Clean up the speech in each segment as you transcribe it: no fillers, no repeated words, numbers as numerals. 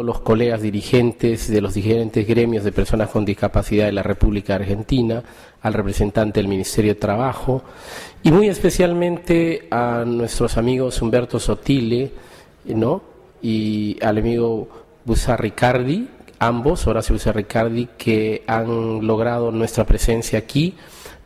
los colegas dirigentes de los diferentes gremios de personas con discapacidad de la República Argentina, al representante del Ministerio de Trabajo y muy especialmente a nuestros amigos Humberto Sotile, ¿no?, y al amigo Bussa Riccardi, ambos, Horacio Bussa Riccardi, que han logrado nuestra presencia aquí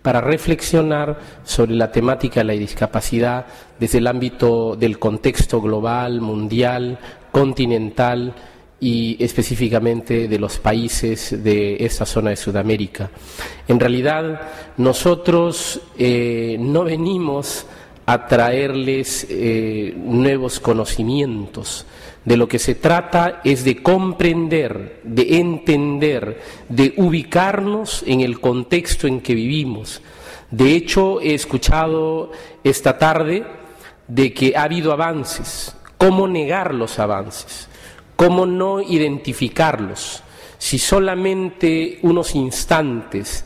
para reflexionar sobre la temática de la discapacidad desde el ámbito del contexto global, mundial, continental y específicamente de los países de esta zona de Sudamérica. En realidad, nosotros no venimos a traerles nuevos conocimientos. De lo que se trata es de comprender, de entender, de ubicarnos en el contexto en que vivimos. De hecho, he escuchado esta tarde de que ha habido avances. ¿Cómo negar los avances? ¿Cómo no identificarlos? Si solamente unos instantes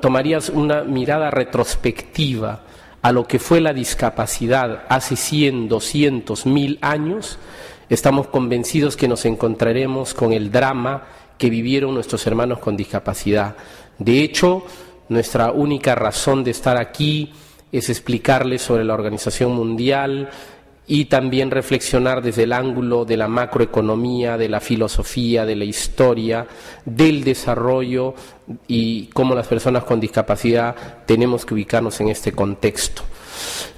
tomarías una mirada retrospectiva a lo que fue la discapacidad hace 100, 200, 1000 años, estamos convencidos que nos encontraremos con el drama que vivieron nuestros hermanos con discapacidad. De hecho, nuestra única razón de estar aquí es explicarles sobre la Organización Mundial y también reflexionar desde el ángulo de la macroeconomía, de la filosofía, de la historia, del desarrollo y cómo las personas con discapacidad tenemos que ubicarnos en este contexto.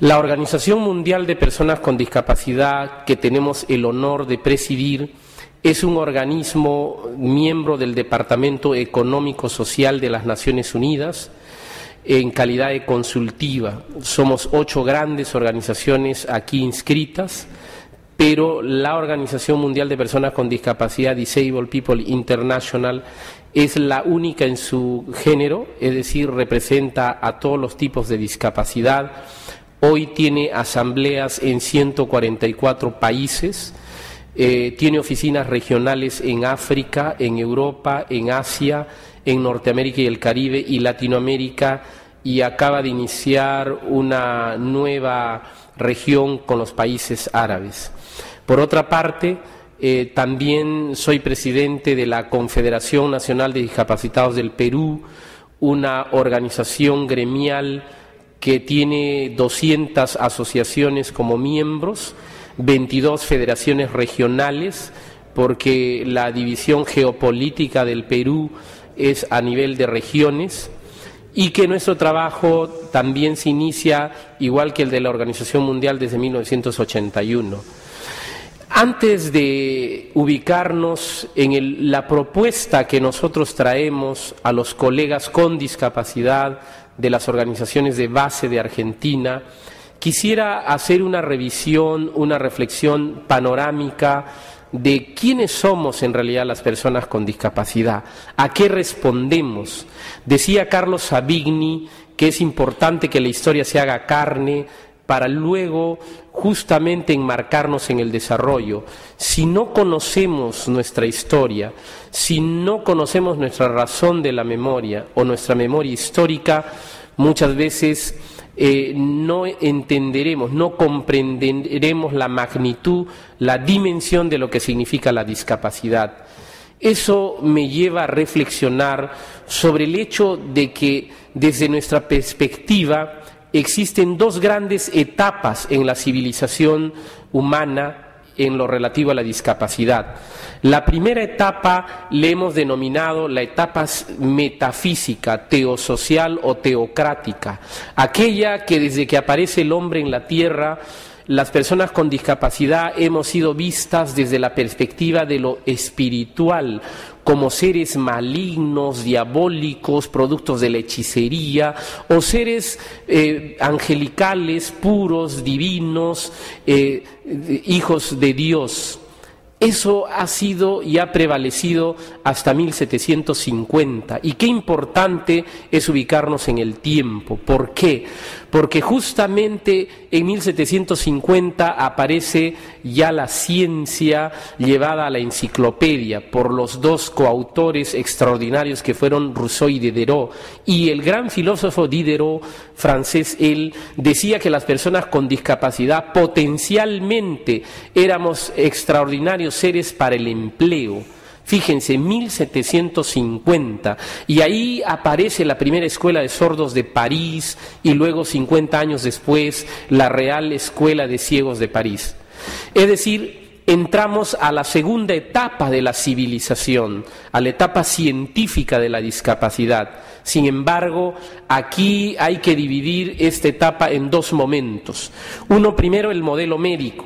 La Organización Mundial de Personas con Discapacidad, que tenemos el honor de presidir, es un organismo miembro del Departamento Económico Social de las Naciones Unidas, en calidad de consultiva. Somos 8 grandes organizaciones aquí inscritas, pero la Organización Mundial de Personas con Discapacidad, Disabled People International, es la única en su género, es decir, representa a todos los tipos de discapacidad. Hoy tiene asambleas en 144 países, tiene oficinas regionales en África, en Europa, en Asia, en Norteamérica y el Caribe y Latinoamérica, y acaba de iniciar una nueva región con los países árabes. Por otra parte, también soy presidente de la Confederación Nacional de Discapacitados del Perú, una organización gremial que tiene 200 asociaciones como miembros, 22 federaciones regionales, porque la división geopolítica del Perú es a nivel de regiones, y que nuestro trabajo también se inicia, igual que el de la Organización Mundial, desde 1981. Antes de ubicarnos en la propuesta que nosotros traemos a los colegas con discapacidad de las organizaciones de base de Argentina, quisiera hacer una revisión, una reflexión panorámica de quiénes somos en realidad las personas con discapacidad, a qué respondemos. Decía Carlos Savigny que es importante que la historia se haga carne para luego justamente enmarcarnos en el desarrollo. Si no conocemos nuestra historia, si no conocemos nuestra razón de la memoria o nuestra memoria histórica, muchas veces no entenderemos, no comprenderemos la magnitud, la dimensión de lo que significa la discapacidad. Eso me lleva a reflexionar sobre el hecho de que desde nuestra perspectiva existen 2 grandes etapas en la civilización humana en lo relativo a la discapacidad. La primera etapa le hemos denominado la etapa metafísica, teosocial o teocrática, aquella que desde que aparece el hombre en la tierra, las personas con discapacidad hemos sido vistas desde la perspectiva de lo espiritual, como seres malignos, diabólicos, productos de la hechicería, o seres angelicales, puros, divinos, hijos de Dios. Eso ha sido y ha prevalecido hasta 1750. Y qué importante es ubicarnos en el tiempo. ¿Por qué? porque justamente en 1750 aparece ya la ciencia llevada a la enciclopedia por los dos coautores extraordinarios que fueron Rousseau y Diderot, y el gran filósofo Diderot, francés, él decía que las personas con discapacidad potencialmente éramos extraordinarios seres para el empleo. Fíjense, 1750, y ahí aparece la primera escuela de sordos de París, y luego 50 años después la Real Escuela de Ciegos de París. Es decir, entramos a la segunda etapa de la civilización, a la etapa científica de la discapacidad. Sin embargo, aquí hay que dividir esta etapa en dos momentos. Uno, primero, el modelo médico,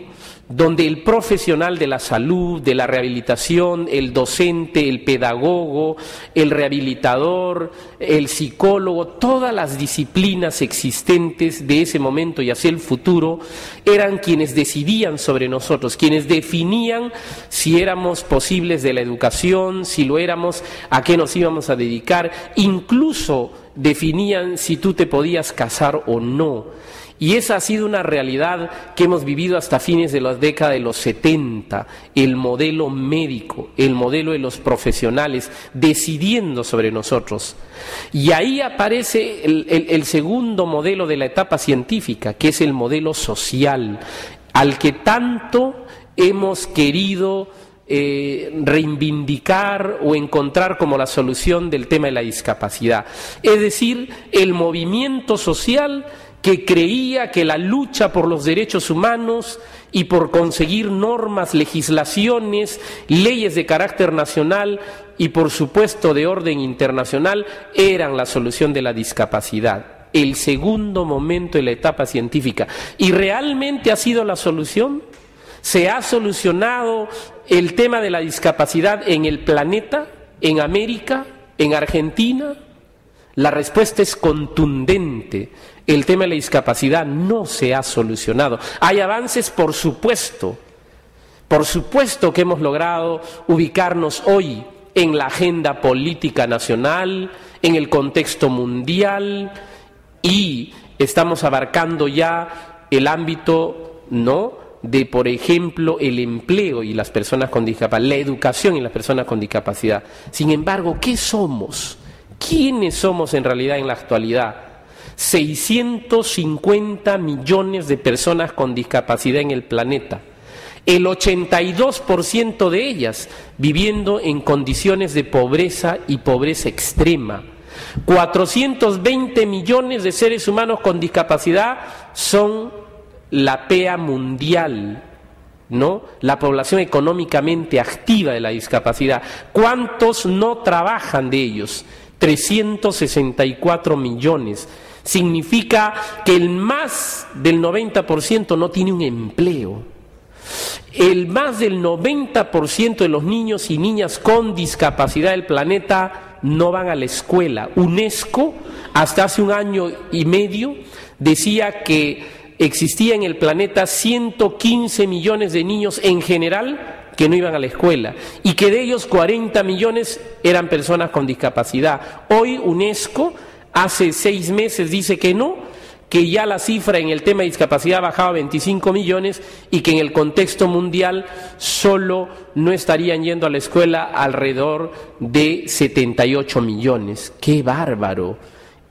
donde el profesional de la salud, de la rehabilitación, el docente, el pedagogo, el rehabilitador, el psicólogo, todas las disciplinas existentes de ese momento y hacia el futuro, eran quienes decidían sobre nosotros, quienes definían si éramos posibles de la educación, si lo éramos, a qué nos íbamos a dedicar, incluso definían si tú te podías casar o no. Y esa ha sido una realidad que hemos vivido hasta fines de la década de los 70, el modelo médico, el modelo de los profesionales decidiendo sobre nosotros. Y ahí aparece el segundo modelo de la etapa científica, que es el modelo social, al que tanto hemos querido reivindicar o encontrar como la solución del tema de la discapacidad. Es decir, el movimiento social que creía que la lucha por los derechos humanos y por conseguir normas, legislaciones, leyes de carácter nacional y por supuesto de orden internacional eran la solución de la discapacidad. El segundo momento de la etapa científica. ¿Y realmente ha sido la solución? ¿Se ha solucionado el tema de la discapacidad en el planeta, en América, en Argentina? La respuesta es contundente. El tema de la discapacidad no se ha solucionado. Hay avances, por supuesto que hemos logrado ubicarnos hoy en la agenda política nacional, en el contexto mundial, y estamos abarcando ya el ámbito, ¿no?, de, por ejemplo, el empleo y las personas con discapacidad, la educación y las personas con discapacidad. Sin embargo, ¿qué somos? ¿Quiénes somos en realidad en la actualidad? 650 millones de personas con discapacidad en el planeta, el 82% de ellas viviendo en condiciones de pobreza y pobreza extrema. 420 millones de seres humanos con discapacidad son la PEA mundial, ¿no?, la población económicamente activa de la discapacidad. ¿Cuántos no trabajan de ellos? 364 millones. Significa que el más del 90% no tiene un empleo. El más del 90% de los niños y niñas con discapacidad del planeta no van a la escuela. UNESCO, hasta hace un año y medio, decía que existía en el planeta 115 millones de niños en general que no iban a la escuela, y que de ellos 40 millones eran personas con discapacidad. Hoy UNESCO, hace 6 meses, dice que no, que ya la cifra en el tema de discapacidad bajaba a 25 millones y que en el contexto mundial solo no estarían yendo a la escuela alrededor de 78 millones. ¡Qué bárbaro!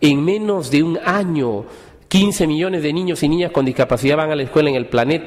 En menos de un año, 15 millones de niños y niñas con discapacidad van a la escuela en el planeta.